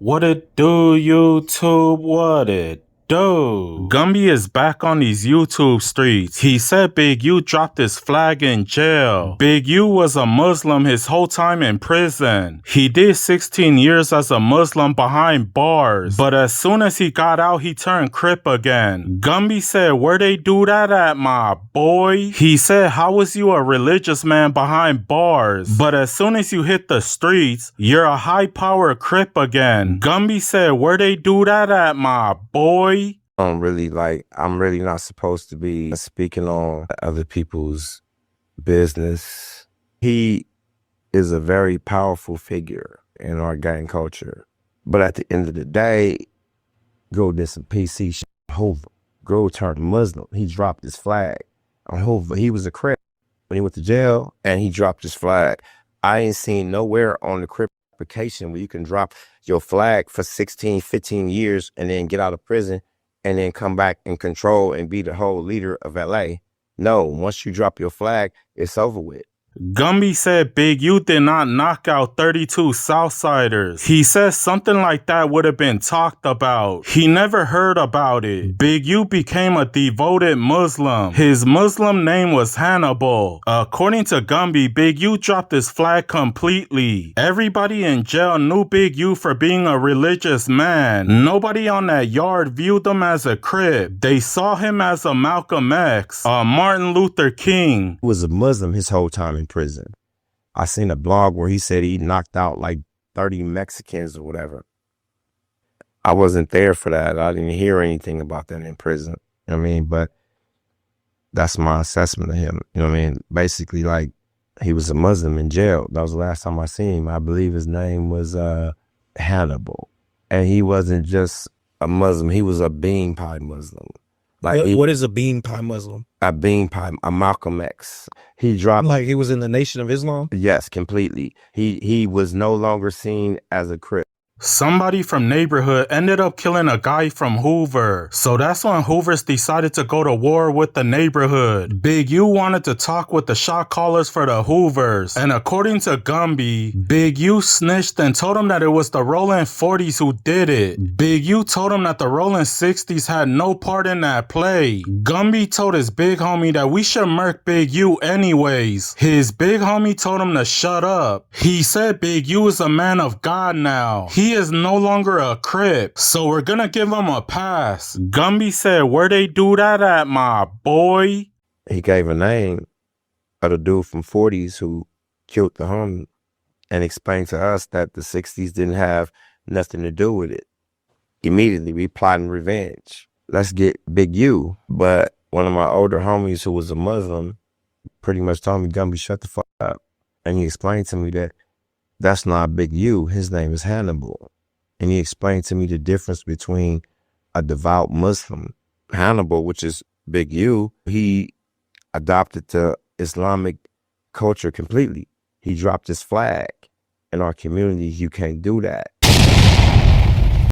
What it do, YouTube? What it do? Gumby is back on these YouTube streets. He said Big U dropped his flag in jail. Big U was a Muslim his whole time in prison. He did 16 years as a Muslim behind bars. But as soon as he got out, he turned Crip again. Gumby said, where they do that at, my boy? He said, how was you a religious man behind bars? But as soon as you hit the streets, you're a high-powered Crip again. Gumby said, where they do that at, my boy? I'm really not supposed to be speaking on other people's business. He is a very powerful figure in our gang culture. But at the end of the day, Go did some PC shit. Hoover. Go turned Muslim. He dropped his flag on Hoover. He was a Crip when he went to jail, and he dropped his flag. I ain't seen nowhere on the Crip application where you can drop your flag for 16, 15 years and then get out of prison and then come back and control and be the whole leader of LA. No, once you drop your flag, it's over with. Gumby said Big U did not knock out 32 Southsiders. He said something like that would have been talked about. He never heard about it. Big U became a devoted Muslim. His Muslim name was Hannibal. According to Gumby, Big U dropped his flag completely. Everybody in jail knew Big U for being a religious man. Nobody on that yard viewed him as a Crip. They saw him as a Malcolm X, a Martin Luther King. He was a Muslim his whole time in prison. I seen a blog where he said he knocked out like 30 Mexicans or whatever. I wasn't there for that. I didn't hear anything about that in prison. You know what I mean? But that's my assessment of him. You know what I mean? Basically, like, he was a Muslim in jail. That was the last time I seen him. I believe his name was Hannibal. And he wasn't just a Muslim. He was a bean pie Muslim. Like, what is a bean pie Muslim? A bean pie, a Malcolm X. He dropped. Like, he was in the Nation of Islam? Yes, completely. He was no longer seen as a Crip. Somebody from neighborhood ended up killing a guy from Hoover. So that's when Hoovers decided to go to war with the neighborhood. Big U wanted to talk with the shot callers for the Hoovers. And according to Gumby, Big U snitched and told him that it was the Rollin 40s who did it. Big U told him that the Rollin 60s had no part in that play. Gumby told his big homie that we should murk Big U anyways. His big homie told him to shut up. He said Big U is a man of God now. He is no longer a Crip, so we're gonna give him a pass. Gumby said, where they do that at, my boy? He gave a name of the dude from 40s who killed the homie and explained to us that the 60s didn't have nothing to do with it. Immediately, we plotting revenge. Let's get Big U. But one of my older homies who was a Muslim pretty much told me, Gumby, shut the fuck up. And he explained to me that that's not Big U. His name is Hannibal. And he explained to me the difference between a devout Muslim. Hannibal, which is Big U, he adopted the Islamic culture completely. He dropped his flag. In our community, you can't do that.